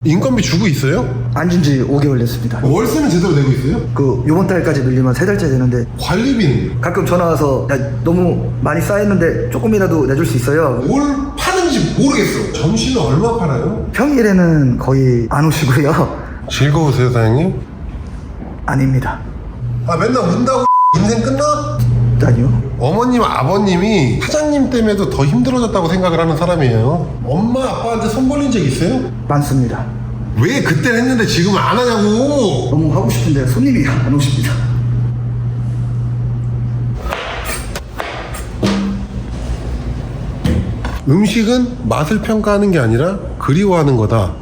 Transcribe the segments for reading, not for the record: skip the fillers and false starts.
인건비 주고 있어요? 앉은 지 5개월 됐습니다. 월세는 제대로 내고 있어요? 요번 달까지 밀리면 3달째 되는데 관리비는? 가끔 전화 와서 야, 너무 많이 쌓였는데 조금이라도 내줄 수 있어요? 뭘 파는지 모르겠어. 점심은 얼마 팔아요? 평일에는 거의 안 오시고요. 즐거우세요, 사장님? 아닙니다. 아, 맨날 운다고 인생 끝나? 아니요. 어머님, 아버님이 사장님 때문에도 더 힘들어졌다고 생각을 하는 사람이에요. 엄마, 아빠한테 손 벌린 적 있어요? 많습니다. 왜 그때는 했는데 지금은 안 하냐고! 너무 하고 싶은데 손님이 안 오십니다. 음식은 맛을 평가하는 게 아니라 그리워하는 거다.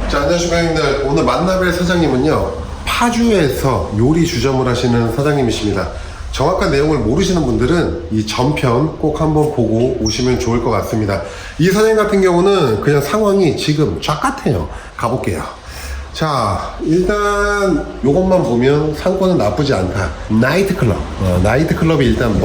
자, 안녕하십니까 형님들. 오늘 만나뵐 사장님은요, 파주에서 요리 주점을 하시는 사장님이십니다. 정확한 내용을 모르시는 분들은 이 전편 꼭 한번 보고 오시면 좋을 것 같습니다. 이 사장님 같은 경우는 그냥 상황이 지금 쫙 같아요. 가볼게요. 자, 일단 요것만 보면 상권은 나쁘지 않다. 나이트클럽. 나이트클럽이 일단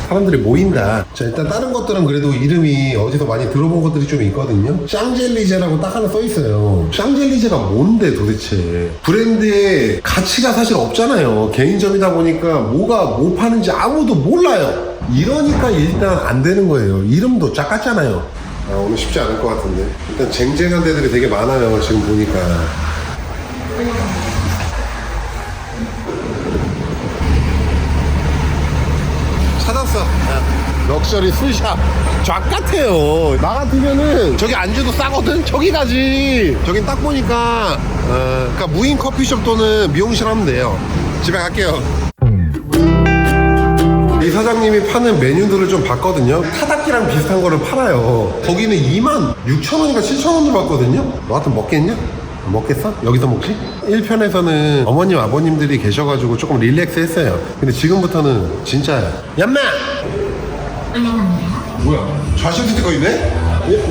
사람들이 모인다. 자, 일단 다른 것들은 그래도 이름이 어디서 많이 들어본 것들이 좀 있거든요. 샹젤리제라고 딱 하나 써있어요. 샹젤리제가 뭔데 도대체. 브랜드에 가치가 사실 없잖아요. 개인점이다 보니까 뭐가 뭐 파는지 아무도 몰라요. 이러니까 일단 안 되는 거예요. 이름도 짝 같잖아요. 아, 오늘 쉽지 않을 것 같은데. 일단 쟁쟁한 데들이 되게 많아요. 지금 보니까. 찾았어. 럭셔리 술샵. 쫙 같아요. 나 같으면은 저기 안주도 싸거든. 저기 가지. 저긴 딱 보니까 그러니까 무인 커피숍 또는 미용실 하면 돼요. 집에 갈게요. 이 사장님이 파는 메뉴들을 좀 봤거든요. 타닥기랑 비슷한 거를 팔아요. 거기는 26,000원인가 7,000원으로 봤거든요. 너 같으면 먹겠냐? 먹겠어? 여기서 먹지? 1편에서는 어머님 아버님들이 계셔가지고 조금 릴렉스 했어요. 근데 지금부터는 진짜야. 얌마! 뭐야? 좌식 스티커 있네?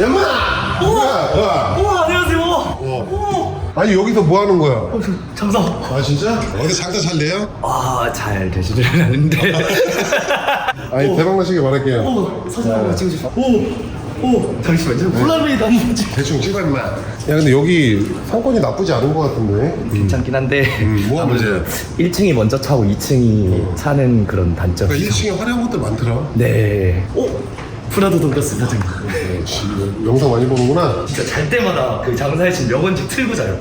얌마! 뭐야? 우와, 안녕하세요. 아니 여기서 뭐 하는 거야? 장사. 아 진짜? 어디 장사 잘 돼요? 잘 되지는 않는데. 아니 대박나시길 바랄게요. 사진 한번 찍어주세요. 잠시만요. 폴라로이드 한번 찍어. 대충 찍어 임마. 야 근데 여기 상권이 나쁘지 않은 것 같은데. 괜찮긴 한데 뭐가 문제야? 1층이 먼저 차고 2층이 차는 그런 단점이 그러니까 있죠. 1층에 화려한 것들 많더라. 네. 프라도 돈가스 사장님. 영상 많이 보는구나. 진짜 잘 때마다 그 장사해신 명언집 틀고 자요.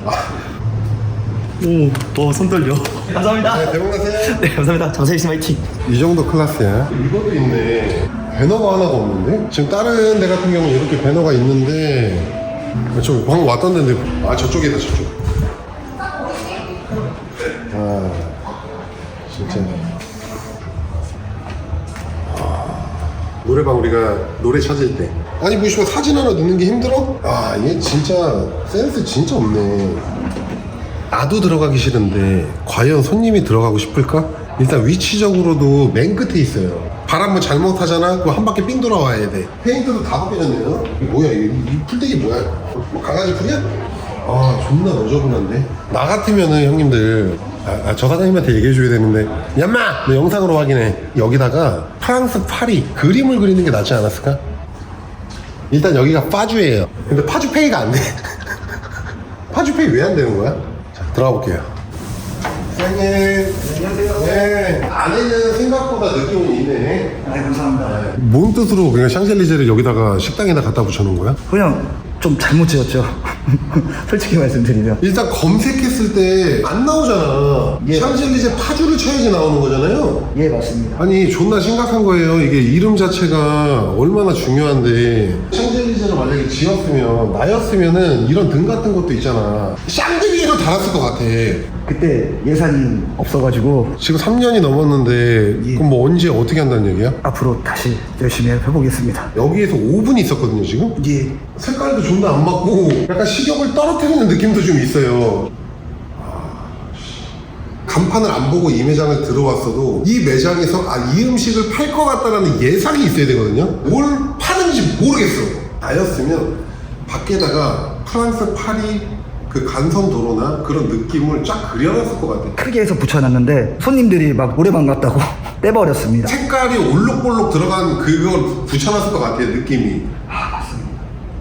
손 떨려. 감사합니다. 네, 대박나세요. 네, 감사합니다. 장사해신 화이팅. 이 정도 클래스야. 이것도 있네. 배너가 하나가 없는데? 지금 다른 데 같은 경우는 이렇게 배너가 있는데 저 방금 왔던 데인데 아 저쪽이다 저쪽. 아 진짜. 노래방 우리가 노래 찾을 때 아니 뭐 씨발 사진 하나 넣는 게 힘들어? 아 얘 진짜 센스 진짜 없네. 나도 들어가기 싫은데 과연 손님이 들어가고 싶을까? 일단 위치적으로도 맨 끝에 있어요. 발 한번 잘못하잖아? 그럼 한 바퀴 삥 돌아와야 돼. 페인트도 다 벗겨졌네요. 이게 뭐야 이 풀떼기 뭐야? 뭐 강아지 풀이야? 아 존나 너저분한데. 나 같으면은 형님들 저 사장님한테 얘기해줘야 되는데 얌마! 너 영상으로 확인해. 여기다가 프랑스 파리 그림을 그리는 게 낫지 않았을까? 일단 여기가 파주예요. 근데 파주페이가 안 돼. 파주페이 왜 안 되는 거야? 자 들어가 볼게요. 사장님 안녕하세요. 네 안에는 생각보다 느낌이 있네. 감사합니다. 뭔 뜻으로 그냥 샹젤리제를 여기다가 식당에다 갖다 붙여놓은 거야? 그냥 좀 잘못 지었죠. 솔직히 말씀드리면. 일단 검색했을 때 안 나오잖아. 예. 샹젤리제 파주를 쳐야지 나오는 거잖아요. 예, 맞습니다. 아니 존나 심각한 거예요. 이게 이름 자체가 얼마나 중요한데 샹젤리제를 만약에 지었으면 나였으면은 이런 등 같은 것도 있잖아. 샹젤리제로 달았을 것 같아. 그때 예산이 없어가지고 지금 3년이 넘었는데 예. 그럼 뭐 언제 어떻게 한다는 얘기야? 앞으로 다시 열심히 해보겠습니다. 여기에서 5분 있었거든요 지금? 예. 색깔도 존나 안 맞고 약간 식욕을 떨어뜨리는 느낌도 좀 있어요. 간판을 안 보고 이 매장을 들어왔어도 이 매장에서 이 음식을 팔 것 같다라는 예상이 있어야 되거든요. 뭘 파는지 모르겠어. 나였으면 밖에다가 프랑스 파리 그 간선도로나 그런 느낌을 쫙 그려놨을 것 같아. 크게 해서 붙여놨는데 손님들이 막 노래방 갔다고 떼버렸습니다. 색깔이 올록볼록 들어간 그걸 붙여놨을 것 같아요, 느낌이.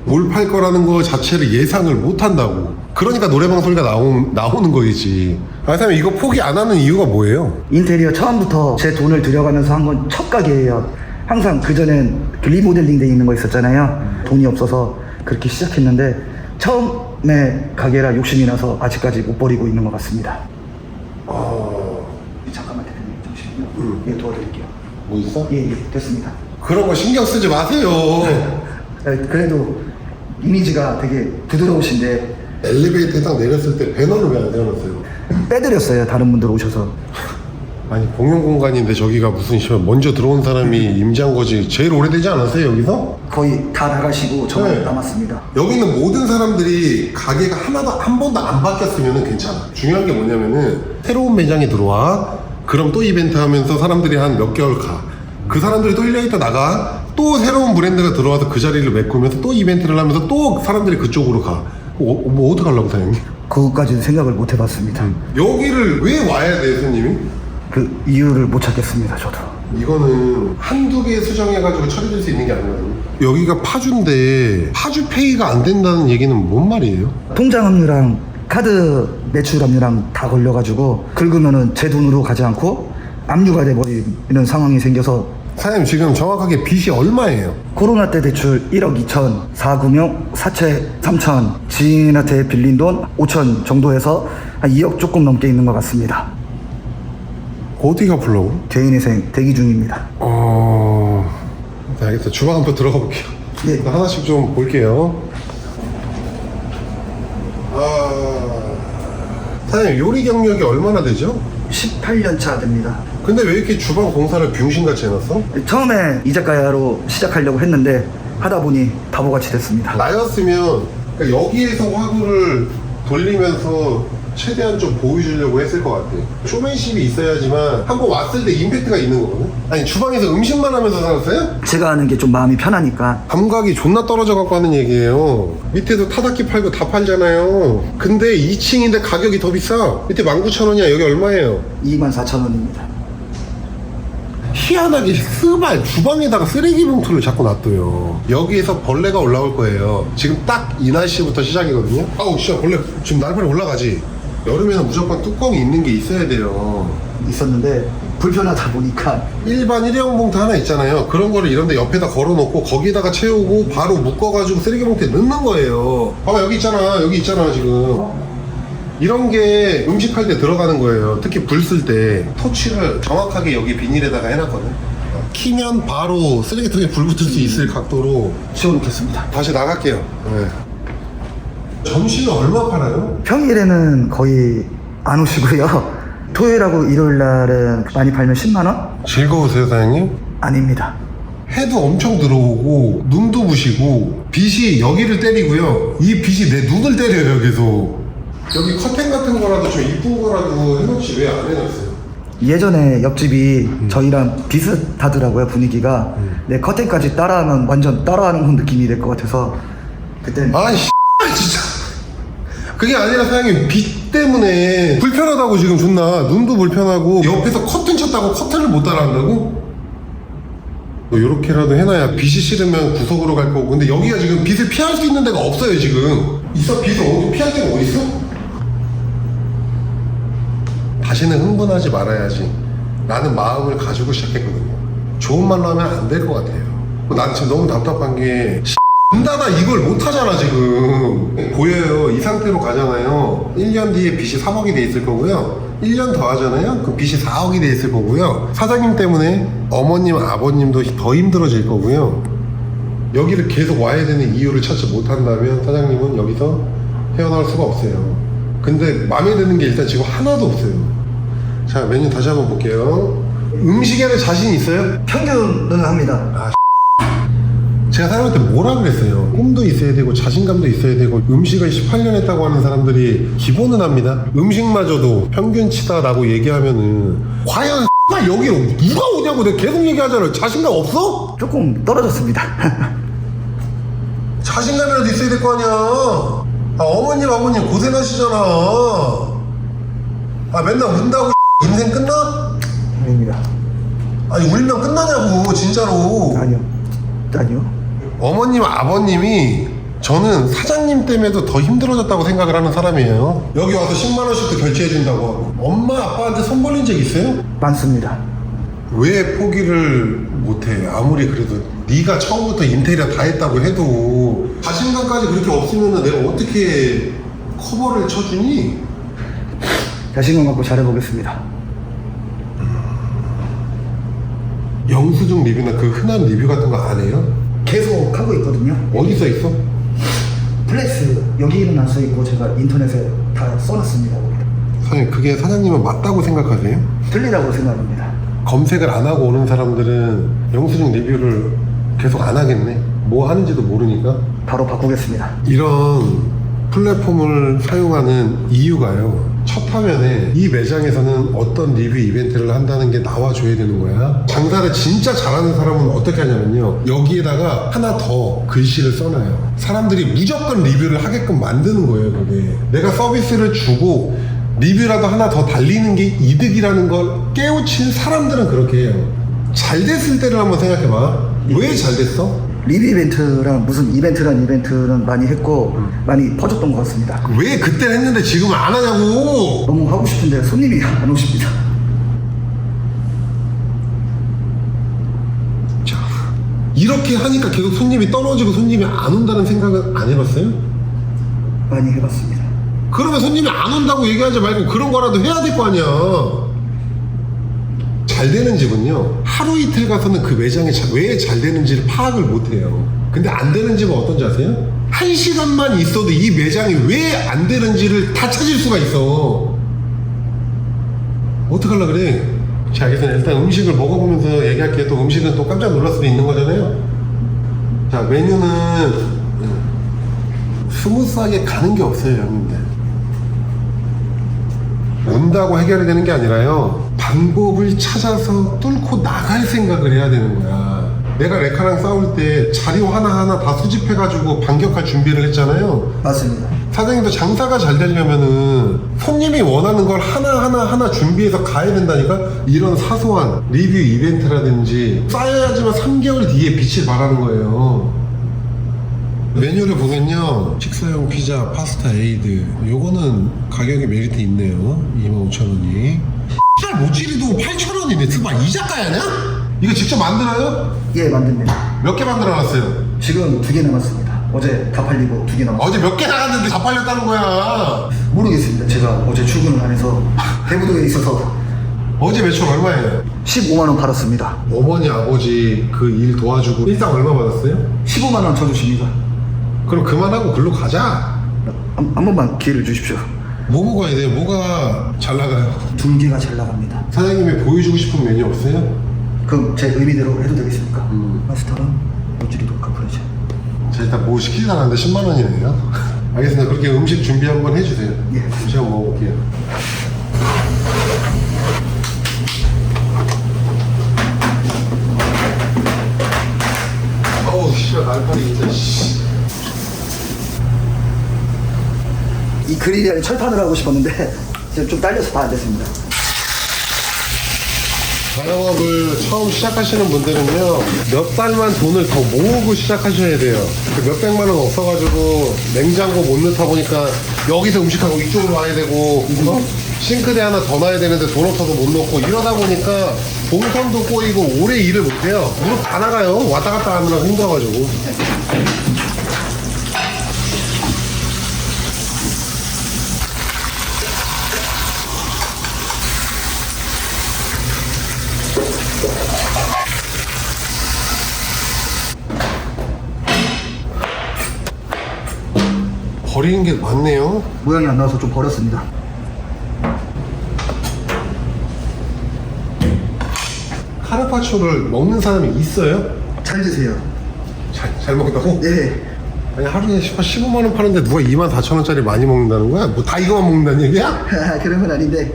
뭘 팔 거라는 거 자체를 예상을 못 한다고. 그러니까 노래방 소리가 나오는 거겠지. 아, 사장님 이거 포기 안 하는 이유가 뭐예요? 인테리어 처음부터 제 돈을 들여가면서 한 건 첫 가게예요. 항상 그전엔 그 리모델링 돼 있는 거 있었잖아요. 돈이 없어서 그렇게 시작했는데 처음에 가게라 욕심이 나서 아직까지 못 버리고 있는 것 같습니다. 잠깐만 대표님 잠시만요. 예, 도와드릴게요. 뭐 있어? 예, 됐습니다. 그런 거 신경 쓰지 마세요. 그래도 이미지가 되게 부드러우신데 엘리베이터에 딱 내렸을 때 배너를 왜 안 세워놨어요? 빼드렸어요. 다른 분들 오셔서. 아니 공용 공간인데 저기가 무슨 시면 먼저 들어온 사람이 임대한 거지. 제일 오래되지 않았어요 여기서? 거의 다 나가시고 저만 네. 남았습니다. 여기 있는 모든 사람들이 가게가 한 번도 안 바뀌었으면 괜찮아. 중요한 게 뭐냐면은 새로운 매장이 들어와. 그럼 또 이벤트 하면서 사람들이 한 몇 개월 가. 그 사람들이 또 1년 있다 나가. 또 새로운 브랜드가 들어와서 그 자리를 메꾸면서 또 이벤트를 하면서 또 사람들이 그쪽으로 가. 뭐 어떡하려고 사장님? 그것까지는 생각을 못 해봤습니다. 여기를 왜 와야 돼 손님이? 그 이유를 못 찾겠습니다. 저도. 이거는 한두 개 수정해가지고 처리될 수 있는 게 아니거든요. 여기가 파주인데 파주페이가 안 된다는 얘기는 뭔 말이에요? 통장 압류랑 카드 매출 압류랑 다 걸려가지고 긁으면은 제 돈으로 가지 않고 압류가 돼버리는 상황이 생겨서 사장님 지금 정확하게 빚이 얼마예요? 코로나 때 대출 1억 2천, 4금융, 사채 3천, 지인한테 빌린 돈 5천 정도 해서 한 2억 조금 넘게 있는 것 같습니다. 어디가 불러고? 개인회생 대기 중입니다. 네, 알겠어. 주방 한번 들어가 볼게요. 네. 일단 하나씩 좀 볼게요. 사장님 요리 경력이 얼마나 되죠? 18년 차 됩니다. 근데 왜 이렇게 주방 공사를 병신같이 해놨어? 처음에 이자카야로 시작하려고 했는데 하다 보니 바보같이 됐습니다. 나였으면 그러니까 여기에서 화구를 돌리면서 최대한 좀 보여주려고 했을 것 같아. 쇼맨십이 있어야지만 한번 왔을 때 임팩트가 있는 거거든. 아니 주방에서 음식만 하면서 살았어요? 제가 하는 게 좀 마음이 편하니까. 감각이 존나 떨어져 갖고 하는 얘기예요. 밑에도 타닥기 팔고 다 팔잖아요. 근데 2층인데 가격이 더 비싸. 밑에 19,000원이야. 여기 얼마예요? 24,000원입니다. 희한하게 스발 주방에다가 쓰레기 봉투를 자꾸 놔둬요. 여기에서 벌레가 올라올 거예요. 지금 딱 이 날씨부터 시작이거든요. 아우 진짜 벌레 지금 날파리 올라가지. 여름에는 무조건 뚜껑이 있는 게 있어야 돼요. 있었는데 불편하다 보니까 일반 일회용 봉투 하나 있잖아요. 그런 거를 이런데 옆에다 걸어놓고 거기다가 채우고 바로 묶어가지고 쓰레기 봉투에 넣는 거예요. 봐봐 여기 있잖아 지금. 이런 게 음식할 때 들어가는 거예요. 특히 불 쓸 때 토치를 정확하게 여기 비닐에다가 해놨거든. 키면 바로 쓰레기통에 불 붙을 수 있을 각도로 지워놓겠습니다. 다시 나갈게요. 네. 점심은 얼마 팔아요? 평일에는 거의 안 오시고요. 토요일하고 일요일 날은 많이 팔면 10만원? 즐거우세요 사장님? 아닙니다. 해도 엄청 들어오고 눈도 부시고 빛이 여기를 때리고요. 이 빛이 내 눈을 때려요 계속. 여기 커튼 같은 거라도 좀 이쁜 거라도 해놓지 왜 안 해놨어요? 예전에 옆집이 저희랑 비슷하더라고요 분위기가. 내 커튼까지 따라하면 완전 따라하는 느낌이 될 것 같아서 그땐 아이씨 진짜 그게 아니라 사장님 빛 때문에 불편하다고 지금 존나 눈도 불편하고 옆에서 커튼 쳤다고 커튼을 못 따라한다고? 뭐 요렇게라도 해놔야 빛이 싫으면 구석으로 갈 거고. 근데 여기가 지금 빛을 피할 수 있는 데가 없어요 지금. 있어? 빛을 어디 피할 데가 어디 있어? 다시는 흥분하지 말아야지 라는 마음을 가지고 시작했거든요. 좋은 말로 하면 안 될 것 같아요. 난 지금 너무 답답한 게 나 이걸 못하잖아 지금. 보여요. 이 상태로 가잖아요. 1년 뒤에 빚이 3억이 돼 있을 거고요. 1년 더 하잖아요. 그럼 빚이 4억이 돼 있을 거고요. 사장님 때문에 어머님 아버님도 더 힘들어질 거고요. 여기를 계속 와야 되는 이유를 찾지 못한다면 사장님은 여기서 헤어나올 수가 없어요. 근데 마음에 드는 게 일단 지금 하나도 없어요. 자 메뉴 다시 한번 볼게요. 음식에는 자신 있어요? 평균은 합니다. 제가 사람한테 뭐라 그랬어요? 꿈도 있어야 되고 자신감도 있어야 되고 음식을 18년 했다고 하는 사람들이 기본은 합니다. 음식마저도 평균치다라고 얘기하면은 과연 여기로 누가 오냐고 내가 계속 얘기하잖아요. 자신감 없어? 조금 떨어졌습니다. 자신감이라도 있어야 될 거 아니야. 아, 어머님 아버님 고생하시잖아. 아, 맨날 운다고 인생 끝나? 아닙니다. 아니, 울면 끝나냐고 진짜로. 아니요. 어머님 아버님이 저는 사장님 때문에도 더 힘들어졌다고 생각을 하는 사람이에요. 여기 와서 10만 원씩도 결제해 준다고 하고. 엄마 아빠한테 손 벌린 적 있어요? 많습니다. 왜 포기를 못해? 아무리 그래도 네가 처음부터 인테리어 다 했다고 해도 자신감까지 그렇게 없으면 내가 어떻게 커버를 쳐주니? 자신감 갖고 잘해보겠습니다. 영수증 리뷰나 그 흔한 리뷰 같은 거 안 해요? 계속 하고 있거든요. 어디 써 있어? 플렉스 여기는 안 써있고 제가 인터넷에 다 써놨습니다. 사장님, 그게 사장님은 맞다고 생각하세요? 틀리다고 생각합니다. 검색을 안 하고 오는 사람들은 영수증 리뷰를 계속 안 하겠네. 뭐 하는지도 모르니까. 바로 바꾸겠습니다. 이런 플랫폼을 사용하는 이유가요, 첫 화면에 이 매장에서는 어떤 리뷰 이벤트를 한다는 게 나와줘야 되는 거야. 장사를 진짜 잘하는 사람은 어떻게 하냐면요, 여기에다가 하나 더 글씨를 써놔요. 사람들이 무조건 리뷰를 하게끔 만드는 거예요. 그게 내가 서비스를 주고 리뷰라도 하나 더 달리는 게 이득이라는 걸 깨우친 사람들은 그렇게 해요. 잘 됐을 때를 한번 생각해봐. 왜 잘 됐어? 리뷰 이벤트랑 무슨 이벤트는 많이 했고 많이 퍼졌던 것 같습니다. 왜 그때 했는데 지금은 안 하냐고. 너무 하고 싶은데 손님이 안 오십니다. 자, 이렇게 하니까 계속 손님이 떨어지고 손님이 안 온다는 생각은 안 해봤어요? 많이 해봤습니다. 그러면 손님이 안 온다고 얘기하지 말고 그런 거라도 해야 될 거 아니야. 잘 되는 집은요, 하루 이틀 가서는 그 매장이 왜 잘 되는지를 파악을 못 해요. 근데 안 되는 집은 어떤지 아세요? 1시간만 있어도 이 매장이 왜 안 되는지를 다 찾을 수가 있어. 어떡하려고 그래? 자, 알겠습니다. 일단 음식을 먹어보면서 얘기할게요. 또 음식은 또 깜짝 놀랄 수도 있는 거잖아요. 자, 메뉴는 스무스하게 가는 게 없어요, 형님들. 온다고 해결이 되는 게 아니라요, 방법을 찾아서 뚫고 나갈 생각을 해야 되는 거야. 내가 레카랑 싸울 때 자료 하나하나 다 수집해가지고 반격할 준비를 했잖아요. 맞습니다. 사장님도 장사가 잘 되려면은 손님이 원하는 걸 하나 준비해서 가야 된다니까. 이런 사소한 리뷰 이벤트라든지 쌓여야지만 3개월 뒤에 빛을 발하는 거예요. 메뉴를 보면요, 식사용 피자, 파스타, 에이드, 요거는 가격이 메리트 있네요. 25,000원이. 모찌리도 8,000원이네. 정말 이 작가야냐? 이거 직접 만들어요? 예, 만듭니다. 몇 개 만들어놨어요? 지금 2개 남았습니다. 어제 다 팔리고 2개 남았습니다. 어제 몇 개 나갔는데 다 팔렸다는 거야. 모르겠습니다. 제가 어제 출근을 안 해서 대부도에 있어서 어제 매출 얼마예요? 15만 원 팔았습니다. 어머니 아버지 그 일 도와주고 일당 얼마 받았어요? 15만 원 쳐주십니다. 그럼 그만하고 글로 가자. 한 번만 기회를 주십시오. 뭐 먹어야 돼요? 뭐가 잘 나가요? 둘기가 잘 나갑니다. 사장님이 보여주고 싶은 메뉴 없어요? 그럼 제 의미대로 해도 되겠습니까? 마스터랑 모찌리도 카프레제. 자, 일단 뭐 시키지 않았는데 10만 원이네요. 알겠습니다. 그렇게 음식 준비 한번 해주세요. 예. 음식 한번 먹어볼게요. 어우, 씨발, 날파리 진짜, 씨. 이 그릴이 아닌 철판을 하고 싶었는데 지금 좀 딸려서 다 안 됐습니다. 자영업을 처음 시작하시는 분들은요, 몇 달만 돈을 더 모으고 시작하셔야 돼요. 그 몇백만 원 없어가지고 냉장고 못 넣다 보니까 여기서 음식하고 이쪽으로 와야 되고, 싱크대 하나 더 놔야 되는데 돈 없어서 못 넣고, 이러다 보니까 동선도 꼬이고 오래 일을 못해요. 무릎 다 나가요. 왔다 갔다 하느라고 힘들어가지고. 버리는 게 많네요. 모양이 안 나와서 좀 버렸습니다. 카르파초를 먹는 사람이 있어요? 잘 드세요. 잘 먹는다고? 네. 아니, 하루에 15만 원 파는데 누가 24,000원짜리 많이 먹는다는 거야? 뭐 다 이거만 먹는다는 얘기야? 그런 건 아닌데.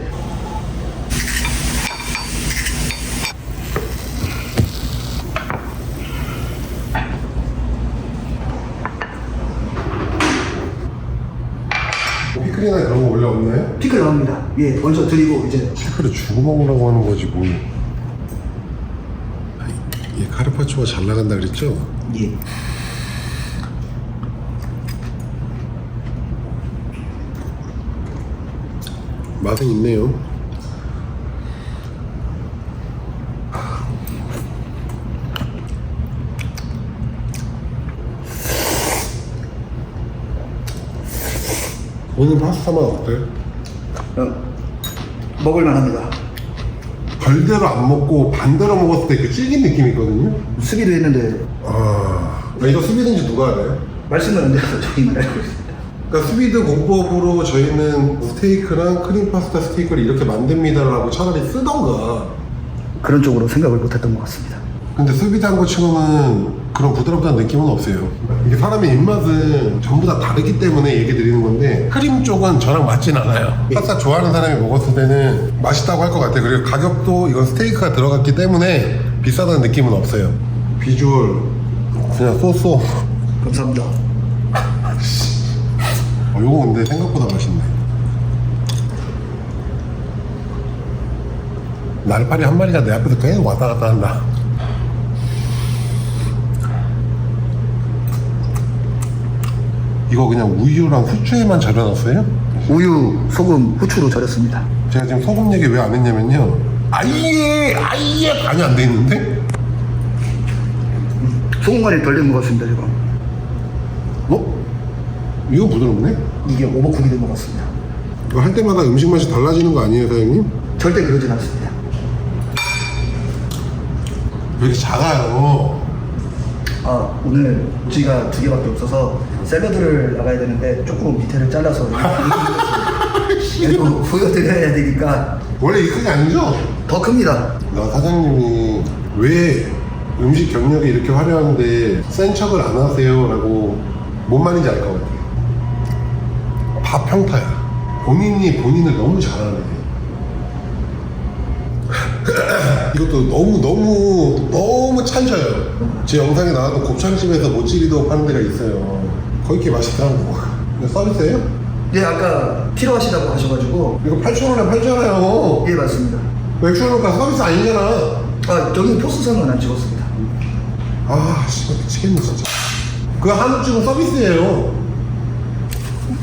피클이나 그런 거 원래 없나요? 피클 나옵니다. 예, 먼저 드리고 이제 피클을 주고 먹으라고 하는 거지 뭐. 이 카르파초가 잘 나간다 그랬죠? 예. 맛은 있네요. 오늘 파스타 맛 어때? 먹을만합니다. 별대로 안 먹고 반대로 먹었을 때 그 질긴 느낌이 있거든요. 수비도 했는데 이거 수비든지 누가 알아요? 말씀을 안 드려서 저희만 알고 있습니다. 그러니까 수비드 공법으로 저희는 스테이크랑 크림 파스타 스테이크를 이렇게 만듭니다라고 차라리 쓰던가. 그런 쪽으로 생각을 못했던 것 같습니다. 근데 수비드 한 거 치고는 그런 부드럽다는 느낌은 없어요. 이게 사람의 입맛은 전부 다 다르기 때문에 얘기 드리는 건데 크림 쪽은 저랑 맞진 않아요. 파스타 좋아하는 사람이 먹었을 때는 맛있다고 할 것 같아요. 그리고 가격도 이건 스테이크가 들어갔기 때문에 비싸다는 느낌은 없어요. 비주얼 그냥 쏘쏘. 감사합니다. 요거 근데 생각보다 맛있네. 날파리 한 마리가 내 앞에서 계속 왔다 갔다 한다. 이거 그냥 우유랑 후추에만 절여놨어요? 우유, 소금, 후추로 절였습니다. 제가 지금 소금 얘기 왜 안 했냐면요, 아예 간이 안 돼 있는데? 소금 간이 덜 된 것 같습니다 지금. 이거 부드럽네? 이게 오버쿡이 된 것 같습니다. 이거 할 때마다 음식 맛이 달라지는 거 아니에요, 사장님? 절대 그러진 않습니다. 왜 이렇게 작아요? 오늘 모찌가 2개밖에 없어서 샐러드를 나가야 되는데 조금 밑에를 잘라서 그래도 보여드려야 되니까 원래 이 크기 아니죠? 더 큽니다. 나 사장님이 왜 음식 경력이 이렇게 화려한데 센 척을 안 하세요? 라고 뭔 말인지 알 것 같아. 다 평타야. 본인이 본인을 너무 잘하네. 이것도 너무 찰져요. 제 영상에 나왔던 곱창집에서 모찌리도 파는 데가 있어요. 거기 게 맛있다고. 이거 서비스예요? 네, 아까 필요하시다고 하셔가지고. 이거 8,000원에 팔잖아요. 예, 맞습니다. 6,000원이니까 서비스 아니잖아. 여기 포스상은 안 찍었습니다. 씨발 미치겠네 진짜. 그거 한우집은 서비스예요.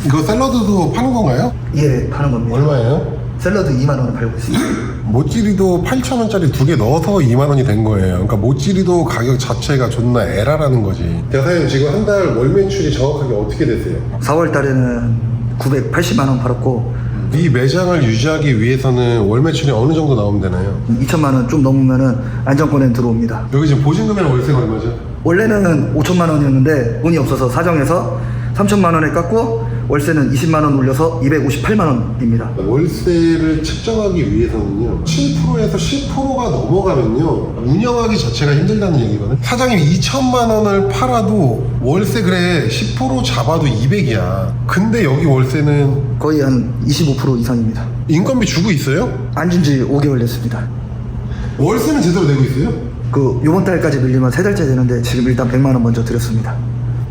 이거 샐러드도 파는 건가요? 예, 파는 겁니다. 얼마예요? 샐러드 2만원에 팔고 있습니다. 모찌리도 8,000원짜리 2개 넣어서 2만원이 된 거예요. 그러니까 모찌리도 가격 자체가 존나 에라라는 거지. 대사님 지금 한 달 월 매출이 정확하게 어떻게 되세요? 4월 달에는 980만원 팔았고 이 매장을 유지하기 위해서는 월 매출이 어느 정도 나오면 되나요? 2천만원 좀 넘으면은 안정권에 들어옵니다. 여기 지금 보증금이랑 월세가 얼마죠? 원래는 5천만원이었는데 돈이 없어서 사정해서 3천만원에 깎고 월세는 20만원 올려서 258만원입니다. 월세를 측정하기 위해서는요 7%에서 10%가 넘어가면요 운영하기 자체가 힘들다는 얘기거든. 사장님 2천만 원을 팔아도 월세 그래 10% 잡아도 200이야. 근데 여기 월세는 거의 한 25% 이상입니다. 인건비 주고 있어요? 앉은 지 5개월 됐습니다. 월세는 제대로 내고 있어요? 요번 달까지 밀리면 3달째 되는데 지금 일단 100만원 먼저 드렸습니다.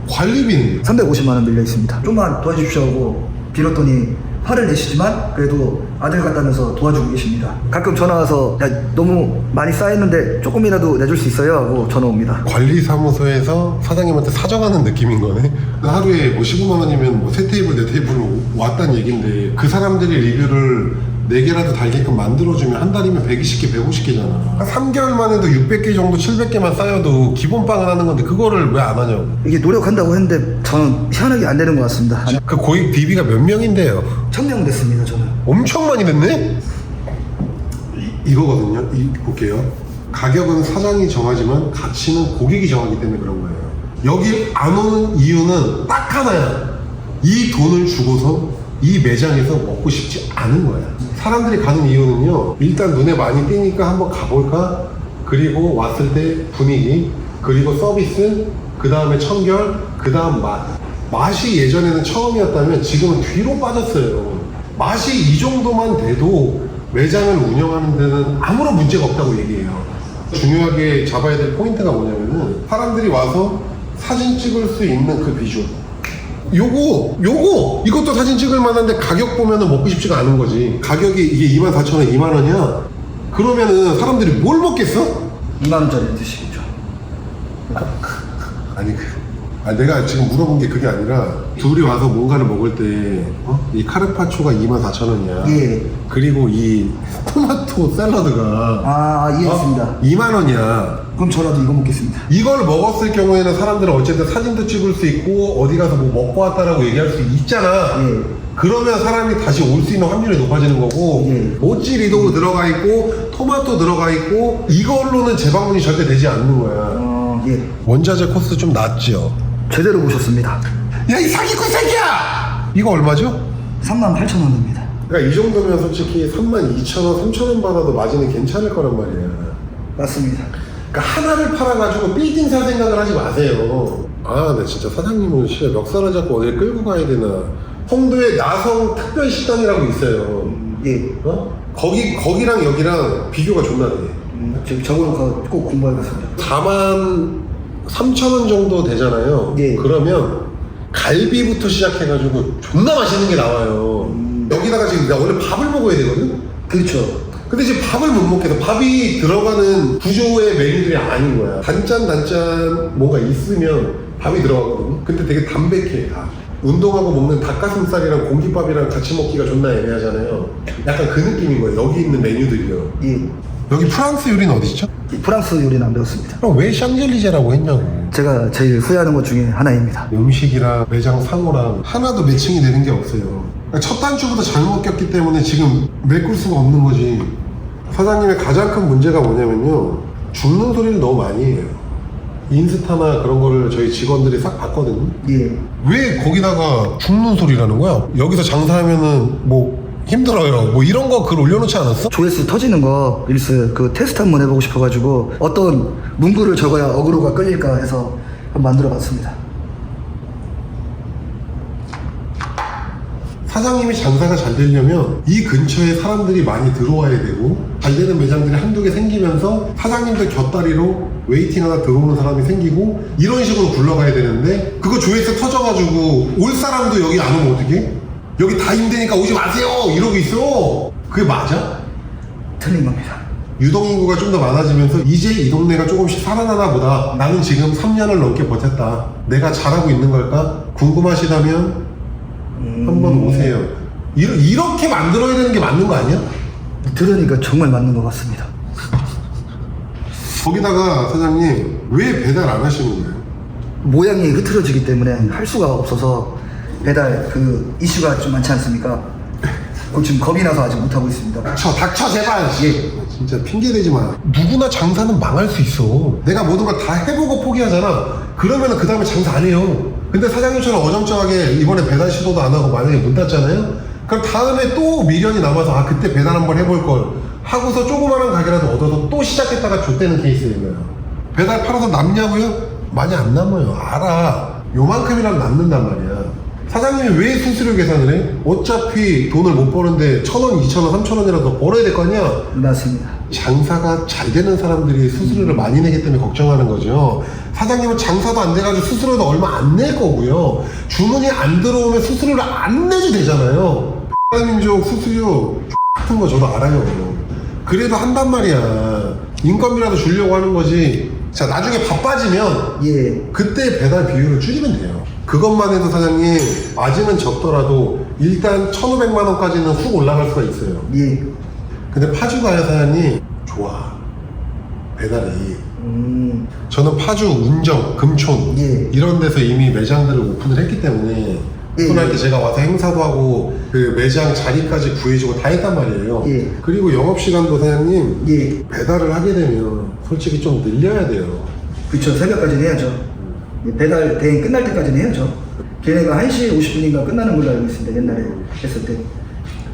관리비는 350만원 밀려 있습니다. 좀만 도와주십시오 하고 빌었더니 화를 내시지만 그래도 아들 같다면서 도와주고 계십니다. 가끔 전화 와서 야 너무 많이 쌓였는데 조금이라도 내줄 수 있어요? 하고 전화 옵니다. 관리사무소에서 사장님한테 사정하는 느낌인 거네. 하루에 뭐 15만 원이면 뭐 3테이블 4테이블 왔다는 얘긴데 그 사람들이 리뷰를 4개라도 달게끔 만들어주면 한 달이면 120개, 150개잖아. 한 3개월 만에도 600개 정도, 700개만 쌓여도 기본빵을 하는 건데 그거를 왜 안 하냐고. 이게 노력한다고 했는데 저는 희한하게 안 되는 것 같습니다. 그 고객 DB가 몇 명인데요? 1000명 됐습니다 저는. 엄청 많이 됐네? 이거거든요. 볼게요. 가격은 사장이 정하지만 가치는 고객이 정하기 때문에 그런 거예요. 여기 안 오는 이유는 딱 하나야. 이 돈을 주고서 이 매장에서 먹고 싶지 않은 거야. 사람들이 가는 이유는요 일단 눈에 많이 띄니까 한번 가볼까, 그리고 왔을 때 분위기, 그리고 서비스, 그 다음에 청결, 그 다음 맛이 예전에는 처음이었다면 지금은 뒤로 빠졌어요. 맛이 이 정도만 돼도 매장을 운영하는 데는 아무런 문제가 없다고 얘기해요. 중요하게 잡아야 될 포인트가 뭐냐면은 사람들이 와서 사진 찍을 수 있는 그 비주얼. 요거 이것도 사진 찍을 만한데 가격 보면은 먹고 싶지가 않은 거지. 가격이 이게 24,000원 2만원이야. 그러면은 사람들이 뭘 먹겠어? 2만원짜리 드시겠죠. 아니 내가 지금 물어본 게 그게 아니라 둘이 와서 뭔가를 먹을 때 이 카르파초가 24,000원이야. 예. 그리고 이 토마토 샐러드가 이해했습니다. 2만원이야. 그럼 저라도 이거 먹겠습니다. 이걸 먹었을 경우에는 사람들은 어쨌든 사진도 찍을 수 있고 어디 가서 뭐 먹고 왔다라고 얘기할 수 있잖아. 예. 그러면 사람이 다시 올 수 있는 확률이 높아지는 거고 예. 모찌리도 들어가 있고 토마토 들어가 있고 이걸로는 재방문이 절대 되지 않는 거야. 예. 원자재 코스 좀 낮죠? 제대로 보셨습니다. 야 이 사기꾼 새끼야! 이거 얼마죠? 38,000원입니다. 그러니까 이 정도면 솔직히 32,000원, 3,000원 받아도 마진이 괜찮을 거란 말이야. 맞습니다. 그러니까 하나를 팔아가지고 빌딩 살 생각을 하지 마세요. 나 진짜 사장님은 진짜 멱살을 잡고 어딜 끌고 가야 되나. 홍도에 나성 특별식당이라고 있어요. 예. 거기랑 여기랑 비교가 존나 돼. 지금 저거는 꼭 공부하겠습니다. 43,000원 정도 되잖아요. 예. 그러면 갈비부터 시작해가지고 존나 맛있는 게 나와요. 여기다가 지금 내가 원래 밥을 먹어야 되거든? 그렇죠. 근데 지금 밥을 못 먹겠어. 밥이 들어가는 구조의 메뉴들이 아닌 거야. 단짠 뭔가 있으면 밥이 들어가거든. 근데 되게 담백해 다. 운동하고 먹는 닭가슴살이랑 공깃밥이랑 같이 먹기가 존나 애매하잖아요. 약간 그 느낌인 거예요. 여기 있는 메뉴들이요. 예. 여기 프랑스 요리는 어디 있죠? 프랑스 요리는 안 배웠습니다. 그럼 왜 샹젤리제라고 했냐고. 제가 제일 후회하는 것 중에 하나입니다. 음식이랑 매장 상호랑 하나도 매칭이 되는 게 없어요. 그러니까 첫 단추부터 잘못 꼈기 때문에 지금 메꿀 수가 없는 거지. 사장님의 가장 큰 문제가 뭐냐면요, 죽는 소리를 너무 많이 해요. 인스타나 그런 거를 저희 직원들이 싹 봤거든요. 예. 왜 거기다가 죽는 소리라는 거야? 여기서 장사하면은 뭐 힘들어요 뭐 이런 거 글 올려놓지 않았어? 조회수 터지는 거 릴스 그 테스트 한번 해보고 싶어가지고 어떤 문구를 적어야 어그로가 끌릴까 해서 한번 만들어봤습니다. 사장님이 장사가 잘 되려면 이 근처에 사람들이 많이 들어와야 되고 잘 되는 매장들이 한두 개 생기면서 사장님들 곁다리로 웨이팅 하나 들어오는 사람이 생기고 이런 식으로 굴러가야 되는데 그거 조회수 터져가지고 올 사람도 여기 안 오면 어떡해? 여기 다 힘드니까 오지 마세요 이러고 있어. 그게 맞아? 틀린 겁니다. 유동인구가 좀 더 많아지면서 이제 이 동네가 조금씩 살아나나 보다. 나는 지금 3년을 넘게 버텼다. 내가 잘하고 있는 걸까? 궁금하시다면 한번 오세요. 이렇게 만들어야 되는 게 맞는 거 아니야? 들으니까 정말 맞는 것 같습니다. 거기다가 사장님 왜 배달 안 하시는 거예요? 모양이 흐트러지기 때문에 할 수가 없어서 배달 그 이슈가 좀 많지 않습니까? 그거 지금 겁이 나서 아직 못하고 있습니다. 닥쳐 제발. 예. 진짜 핑계대지 마. 누구나 장사는 망할 수 있어. 내가 모든 걸 다 해보고 포기하잖아. 그러면은 그 다음에 장사 안 해요. 근데 사장님처럼 어정쩡하게 이번에 배달 시도도 안 하고 만약에 문 닫잖아요? 그럼 다음에 또 미련이 남아서 그때 배달 한번 해볼 걸 하고서 조그마한 가게라도 얻어서 또 시작했다가 좆되는 케이스예요. 배달 팔아서 남냐고요? 많이 안 남아요. 알아. 요만큼이라도 남는단 말이야. 사장님이 왜 수수료 계산을 해? 어차피 돈을 못 버는데 1,000원, 2,000원, 3,000원이라도 벌어야 될 거 아니야? 맞습니다. 장사가 잘 되는 사람들이 수수료를 많이 내기 때문에 걱정하는 거죠. 사장님은 장사도 안 돼가지고 수수료도 얼마 안 낼 거고요. 주문이 안 들어오면 수수료를 안 내도 되잖아요. 민족 수수료 같은 거 저도 알아요. 그래도 한단 말이야. 인건비라도 주려고 하는 거지. 자, 나중에 바빠지면 예. 그때 배달 비율을 줄이면 돼요. 그것만 해도 사장님 마진은 적더라도 일단 1,500만 원까지는 훅 올라갈 수가 있어요. 예. 근데 파주가요 사장님 좋아 배달이. 저는 파주, 운정, 금촌 예. 이런 데서 이미 매장들을 오픈을 했기 때문에 예. 오픈할 때 제가 와서 행사도 하고 그 매장 자리까지 구해주고 다 했단 말이에요. 예. 그리고 영업시간도 사장님 예. 배달을 하게 되면 솔직히 좀 늘려야 돼요. 그쵸, 새벽까지는 해야죠. 배달 대행 끝날 때까지는 해야죠. 걔네가 1시 50분인가 끝나는 걸로 알고 있습니다. 옛날에 했을 때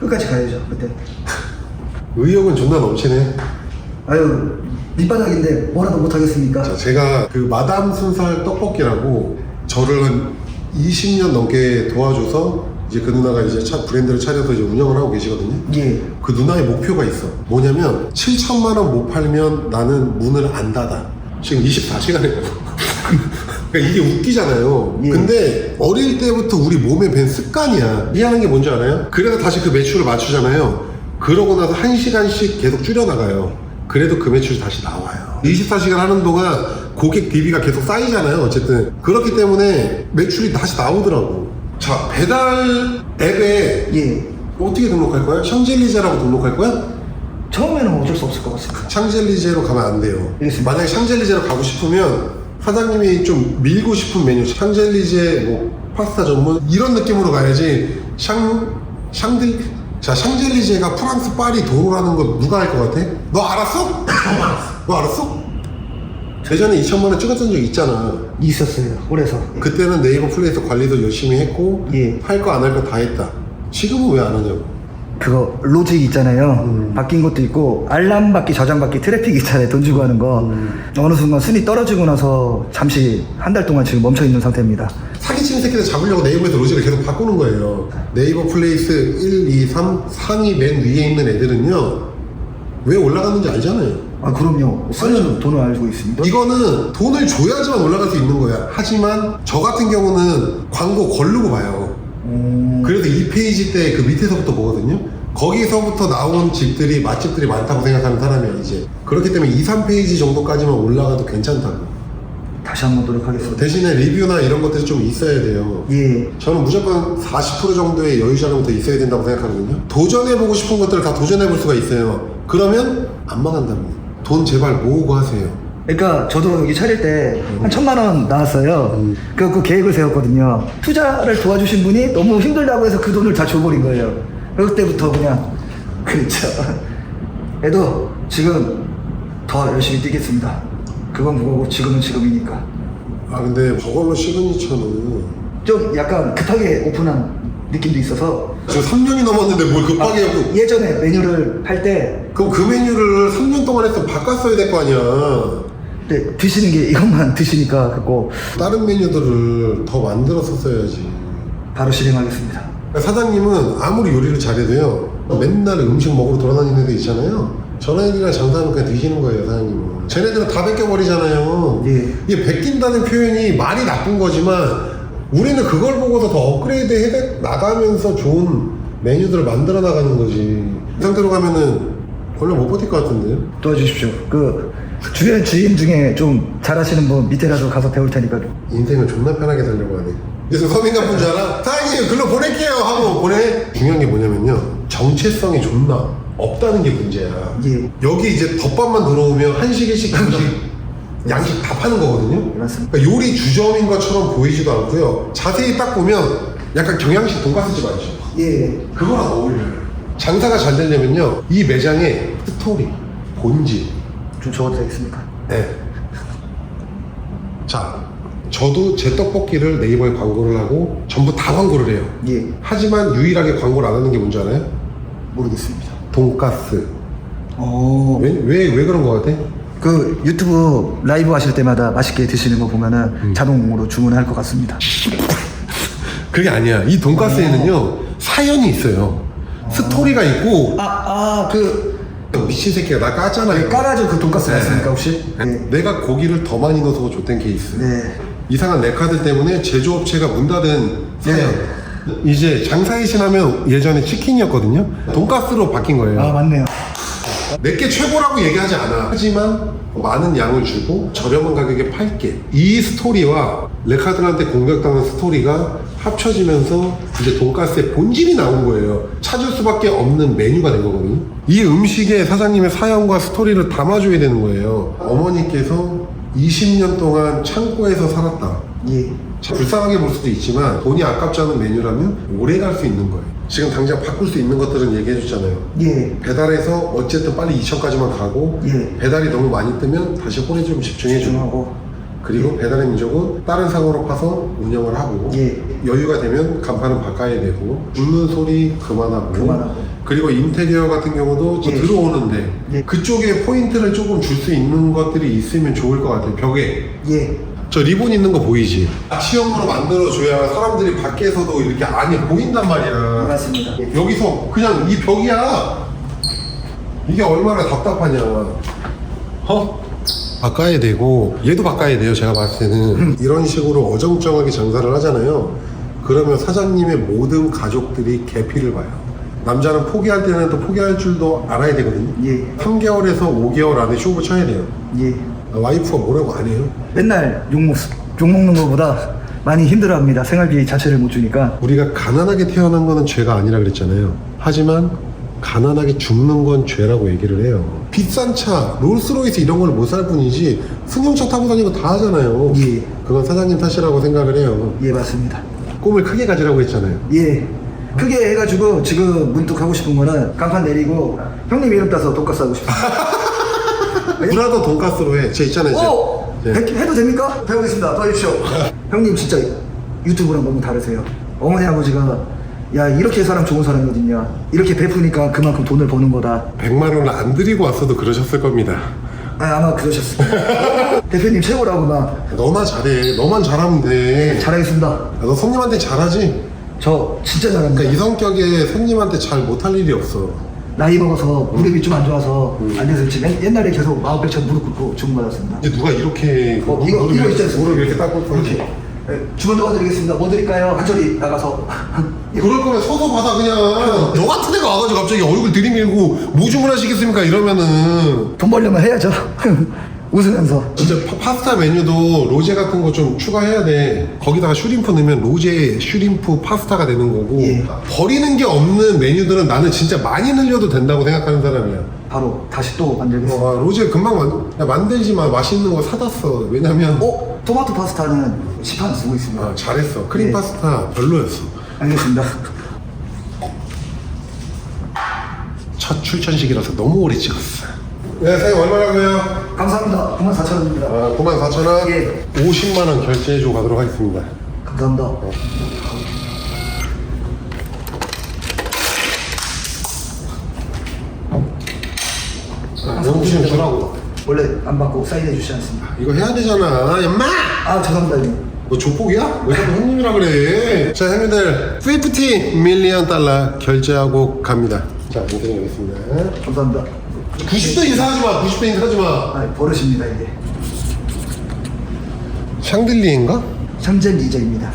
끝까지 가야죠. 그때. 의욕은 존나 넘치네. 아유, 밑바닥인데 뭐라도 못하겠습니까? 자, 제가 그 마담 순살 떡볶이라고 저를 한 20년 넘게 도와줘서 이제 그 누나가 이제 브랜드를 차려서 이제 운영을 하고 계시거든요. 예. 그 누나의 목표가 있어. 뭐냐면 7,000만 원 못 팔면 나는 문을 안 닫아. 지금 24시간이에요. 그러니까 이게 웃기잖아요. 예. 근데 어릴 때부터 우리 몸에 밴 습관이야. 이해하는 게 뭔지 알아요? 그래서 다시 그 매출을 맞추잖아요. 그러고 나서 1시간씩 계속 줄여나가요. 그래도 그 매출이 다시 나와요. 24시간 하는 동안 고객 DB가 계속 쌓이잖아요. 어쨌든 그렇기 때문에 매출이 다시 나오더라고. 자, 배달 앱에 예. 어떻게 등록할 거야? 샹젤리제라고 등록할 거야? 처음에는 어쩔 수 없을 것 같습니다. 샹젤리제로 가면 안 돼요. 알겠습니다. 만약에 샹젤리제로 가고 싶으면 사장님이 좀 밀고 싶은 메뉴, 샹젤리제 뭐 파스타 전문 이런 느낌으로 가야지. 샹젤리제가 프랑스 파리 도로라는 거 누가 할 것 같아? 너 알았어? 너 알았어? 예전에 2천만 원 찍었던 적 있잖아. 있었어요. 그래서 그때는 네이버 플레이에서 관리도 열심히 했고 예. 할 거 안 할 거 다 했다. 지금은 왜 안 하냐고. 그거 로직 있잖아요. 바뀐 것도 있고 알람 받기, 저장 받기, 트래픽 있잖아요. 돈 주고 하는 거. 어느 순간 순위 떨어지고 나서 잠시 한 달 동안 지금 멈춰 있는 상태입니다. 사기치는 새끼들 잡으려고 네이버에서 로직을 계속 바꾸는 거예요. 네이버 플레이스 1, 2, 3 상위 맨 위에 있는 애들은요 왜 올라갔는지 알잖아요. 아 그럼요. 쓰는 돈을 알고 있습니다. 이거는 돈을 줘야지만 올라갈 수 있는 거야. 하지만 저 같은 경우는 광고 걸르고 봐요. 그래서 2페이지 때 그 밑에서부터 보거든요. 거기서부터 나온 집들이 맛집들이 많다고 생각하는 사람이야 이제. 그렇기 때문에 2, 3페이지 정도까지만 올라가도 괜찮다고. 다시 한번 노력하겠습니다. 대신에 리뷰나 이런 것들이 좀 있어야 돼요. 예. 저는 무조건 40% 정도의 여유 자금이 더 있어야 된다고 생각하거든요. 도전해보고 싶은 것들을 다 도전해볼 수가 있어요. 그러면 안 망한답니다. 돈 제발 모으고 하세요. 그러니까 저도 여기 차릴 때 한 1,000만 원 나왔어요. 그 계획을 세웠거든요. 투자를 도와주신 분이 너무 힘들다고 해서 그 돈을 다 줘버린 거예요. 그때부터 그냥 그렇죠. 그래도 지금 더 열심히 뛰겠습니다. 그건 그거고 지금은 지금이니까. 아 근데 저걸로 시그니처는 좀 약간 급하게 오픈한 느낌도 있어서 지금 3년이 넘었는데 뭘 급하게 하고. 예전에 메뉴를 할 때 그럼 그 메뉴를 3년 동안 했으면 바꿨어야 될 거 아니야. 네, 드시는 게 이것만 드시니까 그거 다른 메뉴들을 더 만들었었어야지. 바로 실행하겠습니다. 사장님은 아무리 요리를 잘해도요 맨날 음식 먹으러 돌아다니는 애들 있잖아요. 저런 애들이랑 장사하면 그냥 드시는 거예요. 사장님은 쟤네들은 다 베껴버리잖아요. 예. 이게 베낀다는 표현이 말이 나쁜 거지만 우리는 그걸 보고서 더 업그레이드 해 나가면서 좋은 메뉴들을 만들어 나가는 거지. 이 상태로 가면은 원래 못 버틸 것 같은데요. 도와주십시오. 그 주변 지인 중에 좀 잘하시는 분 밑에라도 가서 배울 테니까. 인생을 존나 편하게 살려고 하네. 그래서 서민감 분 줄 알아? 사장님 글로 보낼게요 하고 보내. 중요한 게 뭐냐면요 정체성이 존나 없다는 게 문제야. 예. 여기 이제 덮밥만 들어오면 한식, 일식, 양식 다 파는 거거든요. 맞습니다. 그러니까 요리 주점인 것처럼 보이지도 않고요. 자세히 딱 보면 약간 경양식 돈가스집 아니죠? 예. 그거랑 어울려요. 장사가 잘 되려면요 이 매장의 스토리, 본질. 좀 적어도 되겠습니까? 네. 자, 저도 제 떡볶이를 네이버에 광고를 하고 전부 다 광고를 해요. 예. 하지만 유일하게 광고를 안 하는 게 뭔지 알아요? 모르겠습니다. 돈가스. 어. 왜 그런 거 같아? 그 유튜브 라이브 하실 때마다 맛있게 드시는 거 보면은 자동으로 주문할 것 같습니다. 그게 아니야. 이 돈가스에는요 사연이 있어요. 스토리가 있고. 그 미친 새끼가 나 깠잖아요. 까라주 그 돈가스 네. 맞습니까 혹시? 네. 내가 고기를 더 많이 넣어서 줬던 케이스. 네. 이상한 레카드 때문에 제조업체가 문 닫은 사연. 네. 이제 장사의 신하면 예전에 치킨이었거든요. 돈가스로 바뀐 거예요. 아 맞네요. 내게 최고라고 얘기하지 않아. 하지만 많은 양을 주고 저렴한 가격에 팔게. 이 스토리와 레카드한테 공격당한 스토리가 합쳐지면서 이제 돈가스의 본질이 나온 거예요. 찾을 수밖에 없는 메뉴가 된 거거든요. 이 음식에 사장님의 사연과 스토리를 담아줘야 되는 거예요. 어머니께서 20년 동안 창고에서 살았다. 예. 불쌍하게 볼 수도 있지만 돈이 아깝지 않은 메뉴라면 오래 갈 수 있는 거예요. 지금 당장 바꿀 수 있는 것들은 얘기해 줬잖아요. 예. 배달해서 어쨌든 빨리 2천까지만 가고 예. 배달이 너무 많이 뜨면 다시 홀에 좀 집중해 주고 집중하고. 그리고 배달의 민족은 다른 상호로 파서 운영을 하고 예. 여유가 되면 간판은 바꿔야 되고 웃는 소리 그만하고 그리고 인테리어 같은 경우도 예. 들어오는데 예. 그쪽에 포인트를 조금 줄 수 있는 것들이 있으면 좋을 것 같아요. 벽에 예. 저 리본 있는 거 보이지? 시험으로 만들어줘야 사람들이 밖에서도 이렇게 안이 보인단 말이야. 맞습니다. 예. 여기서 그냥 이 벽이야. 이게 얼마나 답답하냐. 바꿔야 되고 얘도 바꿔야 돼요. 제가 봤을 때는 이런 식으로 어정쩡하게 장사를 하잖아요. 그러면 사장님의 모든 가족들이 계피를 봐요. 남자는 포기할 때는 또 포기할 줄도 알아야 되거든요. 예. 3개월에서 5개월 안에 쇼부 쳐야 돼요. 예. 와이프가 뭐라고 안 해요? 맨날 욕 먹는 것보다 많이 힘들어합니다. 생활비 자체를 못 주니까. 우리가 가난하게 태어난 거는 죄가 아니라 그랬잖아요. 하지만 가난하게 죽는 건 죄라고 얘기를 해요. 비싼 차, 롤스로이스 이런 걸 못 살 뿐이지 승용차 타고 다니는 거 다 하잖아요. 예. 그건 사장님 탓이라고 생각을 해요. 예, 맞습니다. 꿈을 크게 가지라고 했잖아요. 예. 크게 해가지고 지금 문득 하고 싶은 거는 간판 내리고 형님 이름 따서 돈가스 하고 싶어요. 브라더 돈가스로 해. 쟤 있잖아요. 쟤. 오! 예. 해도 됩니까? 배우겠습니다. 도와주십시오. 형님 진짜 유튜브랑 너무 다르세요. 어머니 아버지가 야 이렇게 사람 좋은 사람이 어딨냐, 이렇게 베푸니까 그만큼 돈을 버는 거다. 100만 원을 안 드리고 왔어도 그러셨을 겁니다. 아마 그러셨습니다. 대표님 최고라고 막. 너나 잘해. 너만 잘하면 돼. 잘하겠습니다. 너 손님한테 잘하지? 저 진짜 잘합니다. 그러니까 이 성격에 손님한테 잘 못할 일이 없어. 나이 먹어서 무릎이 좀 안 좋아서 안 돼서 지금 옛날에 계속 마법백처럼 무릎 꿇고 주문받았습니다. 이제 누가 이렇게 이거 있지 않습니까? 무릎 이렇게 딱 꿇고 이렇게. 예, 주문 도와드리겠습니다. 뭐 드릴까요? 한철이 나가서. 그럴 거면 서서 받아 그냥. 너 같은 애가 와가지고 갑자기 얼굴 들이밀고 뭐 주문하시겠습니까 이러면은. 돈 벌려면 해야죠. 웃으면서. 진짜 파스타 메뉴도 로제 같은 거 좀 추가해야 돼. 거기다가 슈림프 넣으면 로제 슈림프 파스타가 되는 거고. 예. 버리는 게 없는 메뉴들은 나는 진짜 많이 늘려도 된다고 생각하는 사람이야. 바로 다시 또 만들겠습니다. 로제 금방 만들지 마. 맛있는 거 사다 써. 왜냐면 토마토 파스타는 시판 쓰고 있습니다. 잘했어. 크림 예. 파스타 별로였어. 알겠습니다. 첫 출전식이라서 너무 오래 찍었어. 네, 사장님 얼마라고요? 감사합니다. 94,000원입니다. 94,000원. 예. 50만 원 결제해주고 가도록 하겠습니다. 감사합니다. 영수 좀 주라고. 원래 안 받고 사인해 주시지 않습니다. 이거 해야 되잖아, 엄마! 아 죄송합니다. 형님. 너 조폭이야? 왜 자꾸 형님이라 그래? 자, 형님들 50 밀리언 달러 결제하고 갑니다. 자, 인사드리겠습니다. 감사합니다. 90도 인사하지 마. 90도 인사하지 마. 아 버릇입니다 이게. 샹들리에인가? 샹젤리제입니다.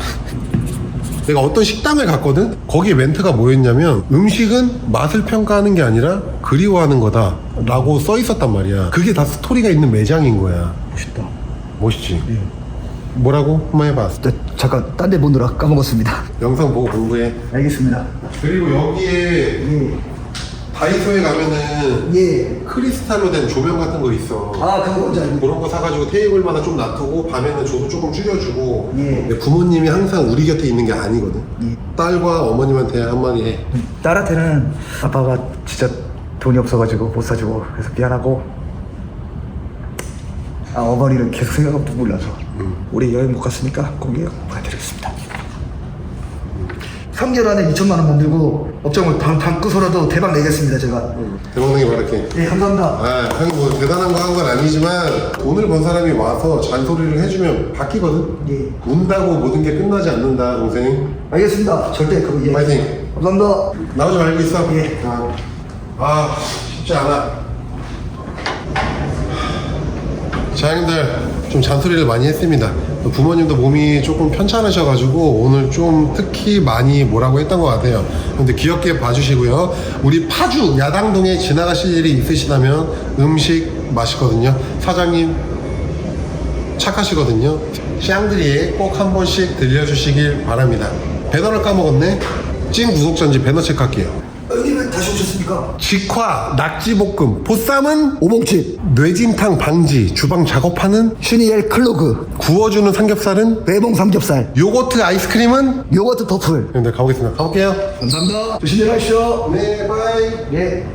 내가 어떤 식당을 갔거든? 거기에 멘트가 뭐였냐면 음식은 맛을 평가하는 게 아니라 그리워하는 거다 라고 써 있었단 말이야. 그게 다 스토리가 있는 매장인 거야. 멋있다. 멋있지? 예. 뭐라고? 한번 해봐. 잠깐 딴 데 보느라 까먹었습니다. 영상 보고 공부해. 알겠습니다. 그리고 여기에 예. 다이소에 가면은 예. 크리스탈로 된 조명 같은 거 있어. 아 그거 뭔지 알고. 그런 거 사가지고 테이블마다 좀 놔두고 밤에는 조도 조금 줄여주고. 예. 근데 부모님이 항상 우리 곁에 있는 게 아니거든. 예. 딸과 어머님한테 한마디 해. 딸한테는 아빠가 진짜 돈이 없어가지고 못 사주고 그래서 미안하고, 어머니는 계속 생각도 몰라서 우리 여행 못 갔으니까 공개 보내드리겠습니다. 3개월 안에 2천만 원 만들고 업종을 바꾸서라도 대박 내겠습니다 제가. 대박나게 바랄게. 예 감사합니다. 형이 뭐 대단한 거 한 건 아니지만 돈을 번 사람이 와서 잔소리를 해주면 바뀌거든. 예. 운다고 모든 게 끝나지 않는다, 동생. 알겠습니다. 절대 그거 예. 파이팅. 감사합니다. 나오지 말고 있어. 예. 쉽지 않아. 자, 형님들 좀 잔소리를 많이 했습니다. 부모님도 몸이 조금 편찮으셔가지고 오늘 좀 특히 많이 뭐라고 했던 것 같아요. 근데 귀엽게 봐주시고요. 우리 파주 야당동에 지나가실 일이 있으시다면 음식 맛있거든요. 사장님 착하시거든요. 샹들리에 꼭 한 번씩 들려주시길 바랍니다. 배너를 까먹었네. 찐 구독자인지 배너 체크할게요. 여기는 다시 오셨습니까? 직화, 낙지볶음, 보쌈은 오목집, 뇌진탕 방지, 주방 작업하는 슈니엘 클로그, 구워주는 삼겹살은 매봉 삼겹살, 요거트 아이스크림은 요거트 터플. 네, 가보겠습니다. 가볼게요. 감사합니다. 조심히 가십시오. 네, 바이. 예.